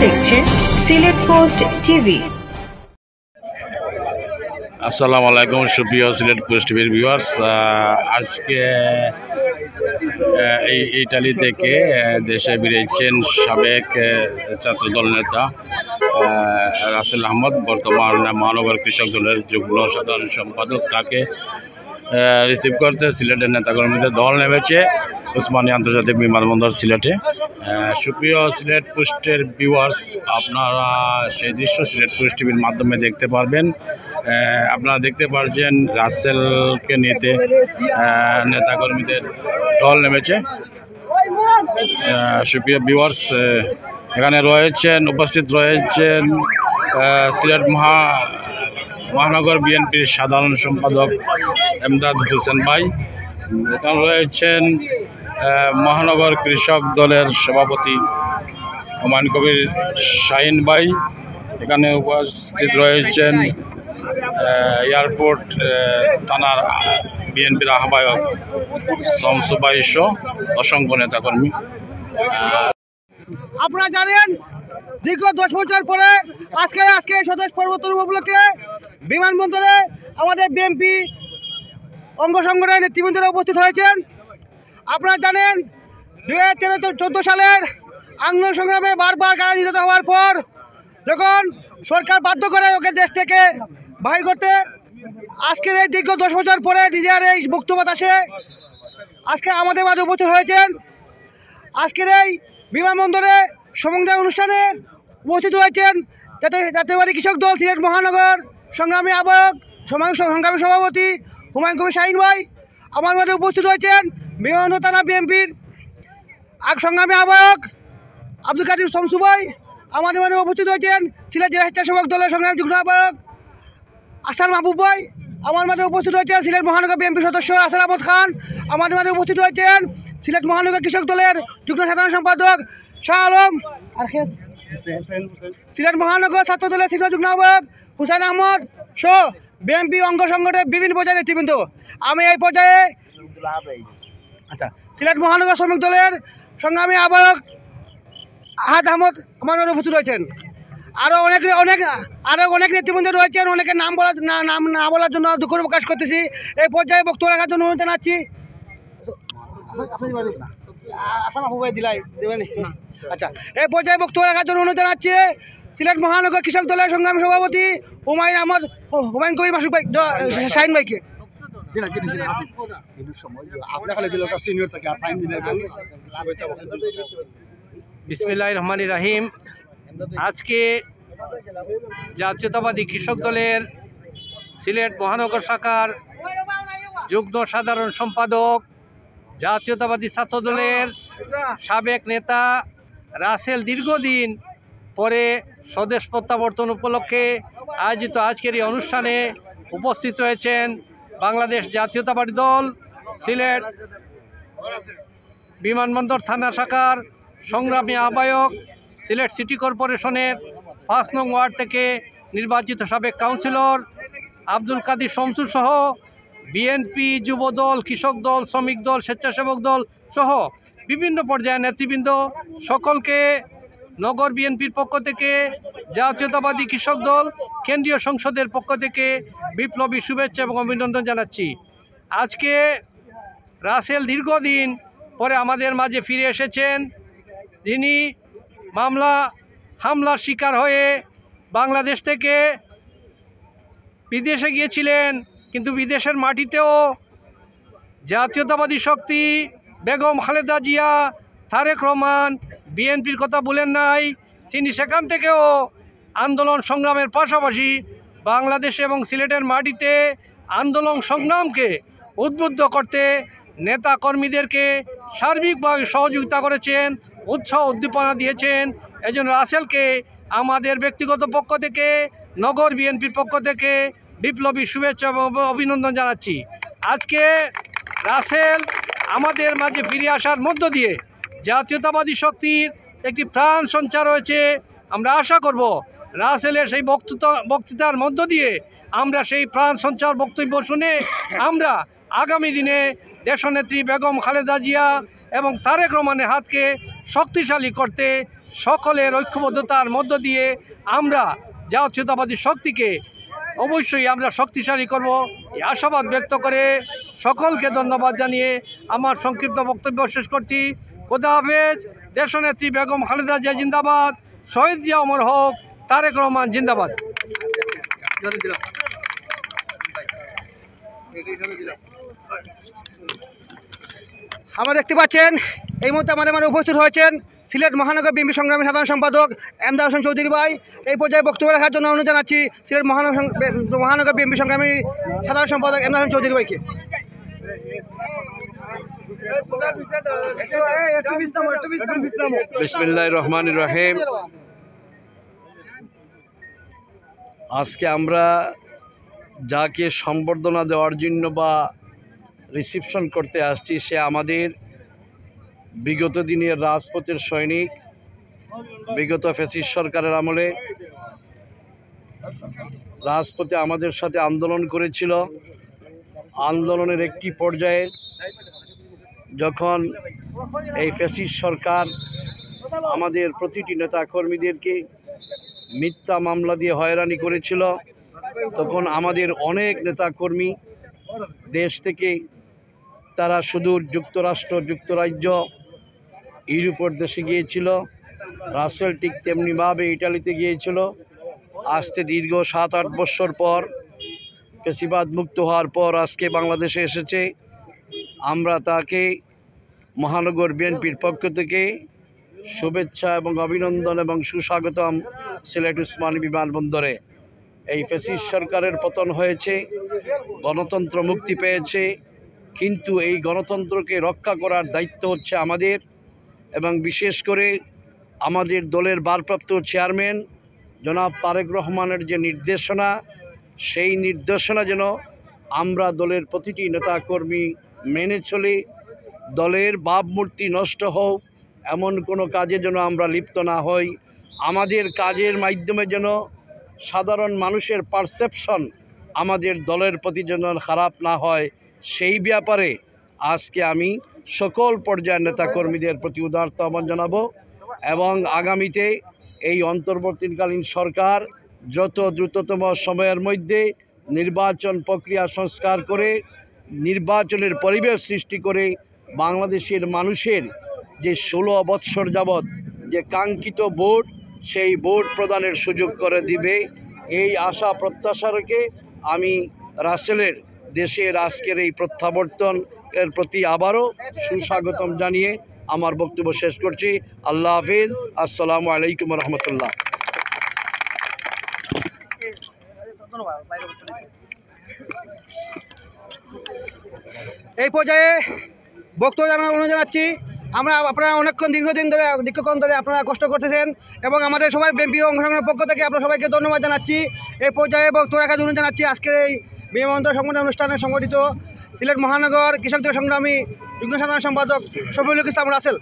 দেখছেন Sylhet post TV. আসসালামু আলাইকুম সুপ্রিয় সিলেট পোস্ট টিভির ভিউয়ার্স, আজকে এই ইটালি থেকে দেশে বেরিয়েছেন সাবেক ছাত্রদল নেতা রাসেল আহমদ, বর্তমান মহানগর কৃষক দলের যুগ্ম সাধারণ সম্পাদক। তাকে রিসিভ করতে সিলেটের নেতাকর্মীদের দল নেমেছে উসমানী আন্তর্জাতিক বিমানবন্দর সিলেটে। সুপ্রিয় সিলেট পোস্টের ভিউয়ার্স, আপনারা সেই দৃশ্য সিলেট পোস্ট টিভির মাধ্যমে দেখতে পারবেন। আপনারা দেখতে পাচ্ছেন রাসেলকে নিতে নেতাকর্মীদের দল নেমেছে। সুপ্রিয় ভিউয়ার্স, এখানে উপস্থিত রয়েছেন সিলেট মহানগর বিএনপির সাধারণ সম্পাদক এমদাদ হোসেন ভাই, এখানে রয়েছেন মহানগর কৃষক দলের সভাপতি হুমায়ুন কবির শাহিন ভাই, এখানে উপস্থিত রয়েছেন এয়ারপোর্ট থানার বিএনপির আহ্বায়ক শামসু ভাই সহ অসংখ্য নেতাকর্মী। আপনারা জানেন দীর্ঘ 10 বছর পরে আজকে স্বদেশ পরিবর্তন উপলক্ষে বিমানবন্দরে আমাদের বিএনপি অঙ্গ সংগঠনের নেতৃবৃন্দরা উপস্থিত হয়েছেন। আপনারা জানেন 2013-14 সালের আন্দোলন সংগ্রামে বারবার কারা নিহত হওয়ার পর যখন সরকার বাধ্য করে ওকে দেশ থেকে বাহির করতে, আজকের এই দীর্ঘ 10 বছর পরে নিজের এই বক্তব্য আসে আজকে আমাদের মাঝে উপস্থিত হয়েছেন। আজকের এই বিমানবন্দরে সংবর্ধনা অনুষ্ঠানে উপস্থিত হয়েছেন জাতীয়বাদী কৃষক দল সিলেট মহানগর সংগ্রামী আহ্বায়ক সংগ্রামী সভাপতি হুমায়ুন কবির শাহিন ভাই। আমার মাঝে উপস্থিত হয়েছেন বিমানবন্দর থানা বিএনপির সংগ্রামী আহ্বায়ক আব্দুল কাদির শামসু ভাই। আমাদের মাঝে উপস্থিত হয়েছেন সিলেট জেলা স্বেচ্ছাসেবক দলের সংগ্রামী যুগ্ম আহ্বায়ক আসার মাহবুব ভাই। আমার মাঝে উপস্থিত হয়েছেন সিলেট মহানগর বিএনপির সদস্য আসার আহমদ খান। আমাদের মাঝে উপস্থিত হয়েছেন সিলেট মহানগর কৃষক দলের যুগ্ম সাধারণ সম্পাদক শাহ আলম, সিলেট মহানগর ছাত্র দলের সিনিয়র যুগ্ম আহ্বায়ক হুসাইন আহমদ সহ বিএনপি অঙ্গ সংগঠনের বিভিন্ন পর্যায়ের নেতৃবৃন্দ। আমি এই পর্যায়ে সিলেট মহানগর শ্রমিক দলের সংগ্রামী আহ্বায়ক আহাদ আহমদ আমার মাঝে উপস্থিত রয়েছেন। আরও অনেক নেতৃবৃন্দ রয়েছেন। অনেকের নাম না বলার জন্য দুঃখ প্রকাশ করতেছি। এই পর্যায়ে বক্তব্য রাখার জন্য অনুরোধ জানাচ্ছি। এই পর্যায়ে বক্তব্য রাখার জন্য অনুরোধ জানাচ্ছি সিলেট মহানগর কৃষক দলের সংগ্রামী সভাপতি হুমায়ুন কবির মাসুক ভাই শাহিন ভাইকে। বিসমিল্লাহির রহমানির রহিম। আজকে জাতীয়তাবাদী কৃষক দলের সিলেট মহানগর শাখার যুগ্ম সাধারণ সম্পাদক জাতীয়তাবাদী ছাত্র দলের সাবেক নেতা রাসেল দীর্ঘদিন পরে স্বদেশ প্রত্যাবর্তন উপলক্ষে আয়োজিত আজকের এই অনুষ্ঠানে উপস্থিত হয়েছেন বাংলাদেশ জাতীয়তাবাদী দল সিলেট বিমানবন্দর থানা শাখার সংগ্রামী আহ্বায়ক, সিলেট সিটি কর্পোরেশনের 5 নং ওয়ার্ড থেকে নির্বাচিত সাবেক কাউন্সিলর আব্দুল কাদির শামসু সহ বিএনপি, যুবদল, কৃষক দল, শ্রমিক দল, স্বেচ্ছাসেবক দল সহ বিভিন্ন পর্যায়ের নেতৃবৃন্দ সকলকে নগর বিএনপির পক্ষ থেকে, জাতীয়তাবাদী কৃষক দল কেন্দ্রীয় সংসদের পক্ষ থেকে বিপ্লবী শুভেচ্ছা এবং অভিনন্দন জানাচ্ছি। আজকে রাসেল দীর্ঘদিন পরে আমাদের মাঝে ফিরে এসেছেন। যিনি হামলার শিকার হয়ে বাংলাদেশ থেকে বিদেশে গিয়েছিলেন, কিন্তু বিদেশের মাটিতেও জাতীয়তাবাদী শক্তি বেগম খালেদা জিয়া, তারেক রহমান বিএনপির কথা বলেন নাই। তিনি সেখান থেকেও আন্দোলন সংগ্রামের পাশাপাশি বাংলাদেশ এবং সিলেটের মাটিতে আন্দোলন সংগ্রামকে উদ্বুদ্ধ করতে নেতা কর্মীদেরকে সার্বিকভাবে সহযোগিতা করেছেন, উৎসাহ উদ্দীপনা দিয়েছেন। এজন্য রাসেলকে আমাদের ব্যক্তিগত পক্ষ থেকে, নগর বিএনপির পক্ষ থেকে বিপ্লবী শুভেচ্ছা এবং অভিনন্দন জানাচ্ছি। আজকে রাসেল আমাদের মাঝে ফিরে আসার মধ্য দিয়ে জাতীয়তাবাদী শক্তির একটি প্রাণ সঞ্চার হয়েছে। আমরা আশা করব রাসেলের সেই বক্তৃতার মধ্য দিয়ে আমরা সেই প্রাণ সঞ্চার বক্তব্য শুনে আমরা আগামী দিনে দেশনেত্রী বেগম খালেদা জিয়া এবং তারেক রহমানের হাতকে শক্তিশালী করতে সকলের ঐক্যবদ্ধতার মধ্য দিয়ে আমরা জাতীয়তাবাদী শক্তিকে অবশ্যই আমরা শক্তিশালী করব এই আশাবাদ ব্যক্ত করে সকলকে ধন্যবাদ জানিয়ে আমার সংক্ষিপ্ত বক্তব্য শেষ করছি। খোদা হাফেজ। দেশনেত্রী বেগম খালেদা জিয়া জিন্দাবাদ, শহীদ জিয়া অমর হোক, তারেক রহমান জিন্দাবাদ। আমরা দেখতে পাচ্ছেন এই মুহূর্তে আমাদের মানে উপস্থিত হয়েছেন সিলেট মহানগর বিএনপি সংগ্রামী সাধারণ সম্পাদক এমদাদ হোসেন চৌধুরী ভাই। এই পর্যায়ে বক্তব্য রাখার জন্য অনুরোধ জানাচ্ছি সিলেট মহানগর বিএনপি সংগ্রামী সাধারণ সম্পাদক এমদাদ হোসেন চৌধুরী ভাইকে। বিসমিল্লাহির রহমানির রহিম। আজকে আমরা যাকে সম্বর্ধনা দেওয়ার জন্য বা রিসিপশন করতে আসছি সে আমাদের বিগত দিনের রাজপথের সৈনিক। বিগত ফ্যাসিস্ট সরকারের আমলে রাজপথে আমাদের সাথে আন্দোলন করেছিল। আন্দোলনের একটি পর্যায়ে যখন এই ফ্যাসিস্ট সরকার আমাদের প্রতিটি নেতা কর্মীদেরকে মিথ্যা মামলা দিয়ে হয়রানি করেছিল, তখন আমাদের অনেক নেতাকর্মী দেশ থেকে তারা সুদূর যুক্তরাষ্ট্র, যুক্তরাজ্য, ইউরোপের দেশে গিয়েছিল। রাসেল ঠিক তেমনিভাবে ইটালিতে গিয়েছিল। আজকে দীর্ঘ 7-8 বছর পর ফ্যাসিবাদ মুক্ত হওয়ার পর আজকে বাংলাদেশে এসেছে। আমরা তাকে মহানগর বিএনপির পক্ষ থেকে শুভেচ্ছা এবং অভিনন্দন এবং সুস্বাগতম সিলেট ওসমানী বিমানবন্দরে। এই ফ্যাসিস্ট সরকারের পতন হয়েছে, গণতন্ত্র মুক্তি পেয়েছে, কিন্তু এই গণতন্ত্রকে রক্ষা করার দায়িত্ব হচ্ছে আমাদের, এবং বিশেষ করে আমাদের দলের ভারপ্রাপ্ত চেয়ারম্যান জনাব তারেক রহমানের যে নির্দেশনা, সেই নির্দেশনা যেন আমরা দলের প্রতিটি নেতাকর্মী মেনে চলি। দলের ভাবমূর্তি নষ্ট হোক এমন কোনো কাজে যেন আমরা লিপ্ত না হই। আমাদের কাজের মাধ্যমে যেন সাধারণ মানুষের পারসেপশন আমাদের দলের প্রতি যেন খারাপ না হয়, সেই ব্যাপারে আজকে আমি সকল পর্যায়ের নেতাকর্মীদের প্রতি উদারত আহ্বান জানাবো। এবং আগামীতে এই অন্তর্বর্তীকালীন সরকার যত দ্রুততম সময়ের মধ্যে নির্বাচন প্রক্রিয়া সংস্কার করে নির্বাচনের পরিবেশ সৃষ্টি করে বাংলাদেশের মানুষের যে 16 বৎসর যাবৎ যে কাঙ্ক্ষিত ভোট, সেই ভোট প্রদানের সুযোগ করে দিবে, এই আশা প্রত্যাশা রেখে আমি রাসেলের দেশের আজকের এই প্রত্যাবর্তন এর প্রতি আবারও সুস্বাগতম জানিয়ে আমার বক্তব্য শেষ করছি। আল্লাহ হাফিজ। আসসালামু আলাইকুম রহমতুল্লাহ। এই পর্যায়ে বক্তব্য আমরা অনুরোধ জানাচ্ছি, আপনারা দীর্ঘক্ষণ ধরে আপনারা কষ্ট করতেছেন এবং আমাদের সবাই বিএনপি অংশগ্রহণের পক্ষ থেকে আপনারা সবাইকে ধন্যবাদ জানাচ্ছি। এই পর্যায়ে বক্তব্য রাখার অনুরোধ জানাচ্ছি আজকের এই বিমানবন্দর সংগঠন অনুষ্ঠানে সংগঠিত সিলেট মহানগর কৃষকদের সংগ্রামী যুগ্ম সাধারণ সম্পাদক শফিউল ইসলাম রাসেল।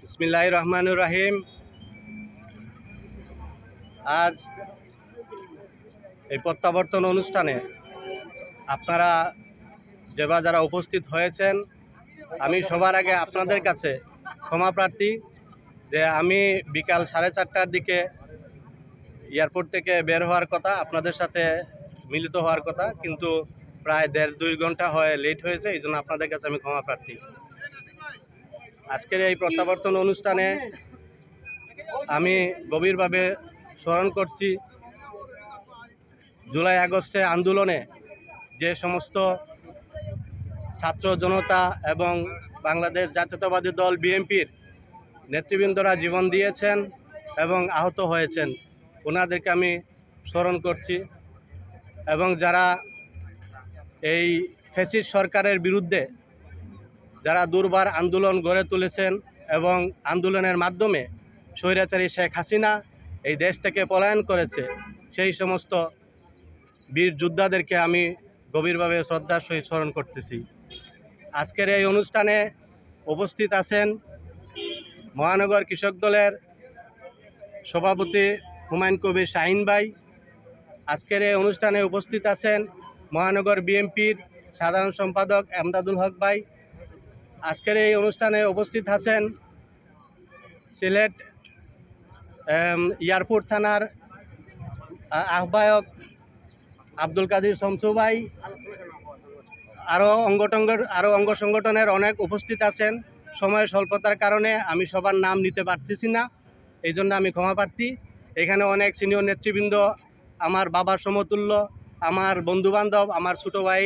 বিসমিল্লাহির রহমানির রহিম। আজ এই প্রত্যাবর্তন অনুষ্ঠানে আপনারা যারা উপস্থিত হয়েছেন, আমি সবার আগে আপনাদের কাছে ক্ষমা প্রার্থী যে আমি বিকাল 4:30টার দিকে এয়ারপোর্ট থেকে বের হওয়ার কথা, আপনাদের সাথে মিলিত হওয়ার কথা, কিন্তু প্রায় 1.5-2 ঘন্টা লেট হয়েছে। এই জন্য আপনাদের কাছে আমি ক্ষমা প্রার্থী। আজকের এই প্রত্যাবর্তন অনুষ্ঠানে আমি গভীরভাবে স্মরণ করছি জুলাই আগস্টে আন্দোলনে যে সমস্ত ছাত্র জনতা এবং বাংলাদেশ জাতীয়তাবাদী দল বিএনপির নেতৃবৃন্দরা জীবন দিয়েছেন এবং আহত হয়েছেন, ওনাদেরকে আমি স্মরণ করছি। এবং যারা এই ফ্যাসিস্ট সরকারের বিরুদ্ধে যারা দুর্বার আন্দোলন গড়ে তুলেছেন এবং আন্দোলনের মাধ্যমে স্বৈরাচারী শেখ হাসিনা এই দেশ থেকে পলায়ন করেছে, সেই সমস্ত বীর যোদ্ধাদেরকে আমি গভীরভাবে শ্রদ্ধার সহিত স্মরণ করতেছি। আজকের এই অনুষ্ঠানে উপস্থিত আছেন মহানগর কৃষক দলের সভাপতি হুমায়ুন কবির শাহিন ভাই। আজকের এই অনুষ্ঠানে উপস্থিত আছেন মহানগর বিএনপির সাধারণ সম্পাদক এমদাদুল হক ভাই। আজকের এই অনুষ্ঠানে উপস্থিত আছেন সিলেট এয়ারপোর্ট থানার আহ্বায়ক আব্দুল কাদির শমসু ভাই। আরও অঙ্গ সংগঠনের অনেক উপস্থিত আছেন। সময় স্বল্পতার কারণে আমি সবার নাম নিতে পারতেছি না, এই জন্য আমি ক্ষমা প্রার্থী। এখানে অনেক সিনিয়র নেতৃবৃন্দ, আমার বাবার সমতুল্য, আমার বন্ধুবান্ধব, আমার ছোটো ভাই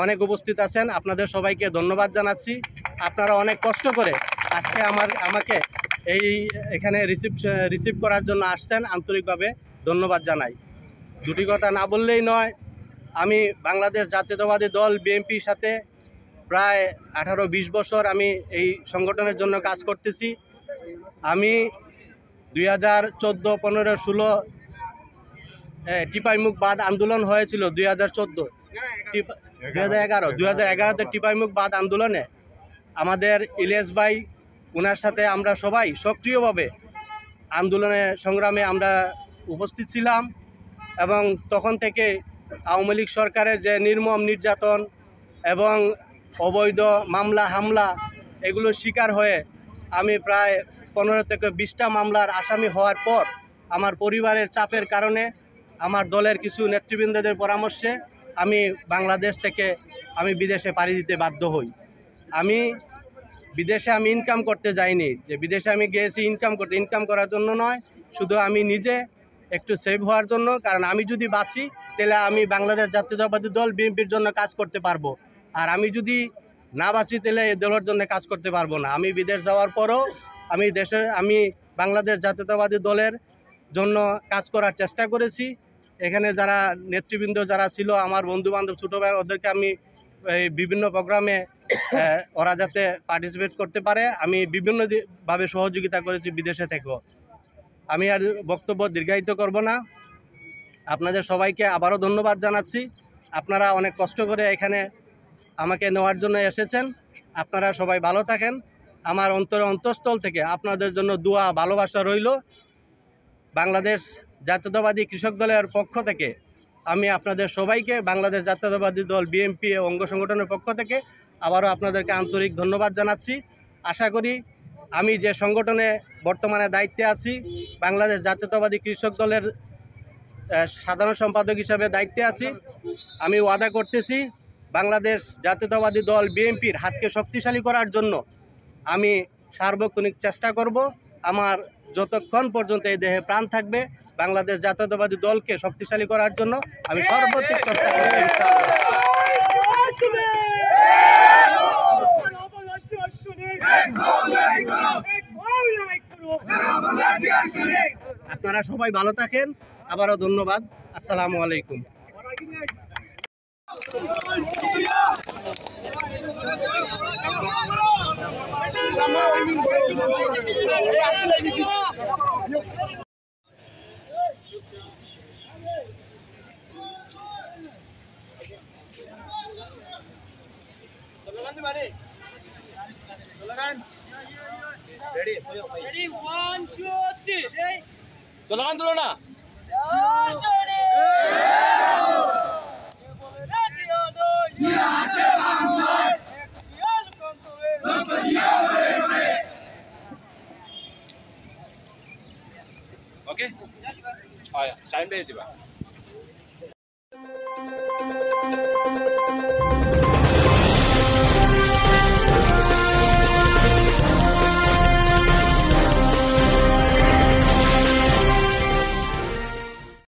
অনেক উপস্থিত আছেন। আপনাদের সবাইকে ধন্যবাদ জানাচ্ছি। আপনারা অনেক কষ্ট করে আজকে আমাকে এখানে রিসিভ করার জন্য আসছেন, আন্তরিকভাবে ধন্যবাদ জানাই। দুটি কথা না বললেই নয়, আমি বাংলাদেশ জাতীয়তাবাদী দল বিএনপির সাথে প্রায় 18-20 বছর আমি এই সংগঠনের জন্য কাজ করতেছি। আমি 2014, 15, 16 টিপাইমুখ বাদ আন্দোলন হয়েছিল। 2011তে টিপাইমুখ বাদ আন্দোলনে আমাদের ইলিয়াস ভাই, ওনার সাথে আমরা সবাই সক্রিয়ভাবে আন্দোলনে সংগ্রামে আমরা উপস্থিত ছিলাম। এবং তখন থেকে আওয়ামী লীগ সরকারের যে নির্মম নির্যাতন এবং অবৈধ মামলা হামলা এগুলোর শিকার হয়ে আমি প্রায় 15 থেকে 20টা মামলার আসামি হওয়ার পর আমার পরিবারের চাপের কারণে, আমার দলের কিছু নেতৃবৃন্দদের পরামর্শে আমি বাংলাদেশ থেকে বিদেশে পাড়ি দিতে বাধ্য হই। বিদেশে আমি ইনকাম করতে যাইনি, যে বিদেশে আমি গিয়েছি ইনকাম করার জন্য নয়, শুধু আমি নিজে একটু সেভ হওয়ার জন্য। কারণ আমি যদি বাঁচি তাহলে আমি বাংলাদেশ জাতীয়তাবাদী দল বিএনপির জন্য কাজ করতে পারবো, আর আমি যদি না বাঁচি তাহলে এই দলের জন্য কাজ করতে পারবো না। আমি বিদেশ যাওয়ার পরও আমি বাংলাদেশ জাতীয়তাবাদী দলের জন্য কাজ করার চেষ্টা করেছি। এখানে যারা নেতৃবৃন্দ যারা ছিল, আমার বন্ধুবান্ধব, ছোটো ভাই, ওদেরকে আমি বিভিন্ন প্রোগ্রামে ওরা যাতে পার্টিসিপেট করতে পারে আমি বিভিন্নভাবে সহযোগিতা করেছি বিদেশে থেকেও। আমি আর বক্তব্য দীর্ঘায়িত করব না। আপনাদের সবাইকে আবারও ধন্যবাদ জানাচ্ছি। আপনারা অনেক কষ্ট করে এখানে আমাকে নেওয়ার জন্য এসেছেন। আপনারা সবাই ভালো থাকেন। আমার অন্তঃস্থল থেকে আপনাদের জন্য দোয়া, ভালোবাসা রইল। বাংলাদেশ জাতীয়তাবাদী কৃষক দলের পক্ষ থেকে আমি আপনাদের সবাইকে, বাংলাদেশ জাতীয়তাবাদী দল বিএনপি অঙ্গ সংগঠনের পক্ষ থেকে আবারও আপনাদেরকে আন্তরিক ধন্যবাদ জানাচ্ছি। আশা করি আমি যে সংগঠনে বর্তমানে দায়িত্বে আছি, বাংলাদেশ জাতীয়তাবাদী কৃষক দলের সাধারণ সম্পাদক হিসাবে দায়িত্বে আছি, আমি ওয়াদা করতেছি বাংলাদেশ জাতীয়তাবাদী দল বিএনপির হাতকে শক্তিশালী করার জন্য আমি সার্বক্ষণিক চেষ্টা করব। আমার যতক্ষণ পর্যন্ত এই দেহে প্রাণ থাকবে, বাংলাদেশ জাতীয়তাবাদী দলকে শক্তিশালী করার জন্য আমি সর্বোচ্চ চেষ্টা করব ইনশাআল্লাহ। আপনারা সবাই ভালো থাকেন। আবারও ধন্যবাদ। আসসালামু আলাইকুম। চলগান তুলো না। ওকে, টাইম দিয়ে দিবা।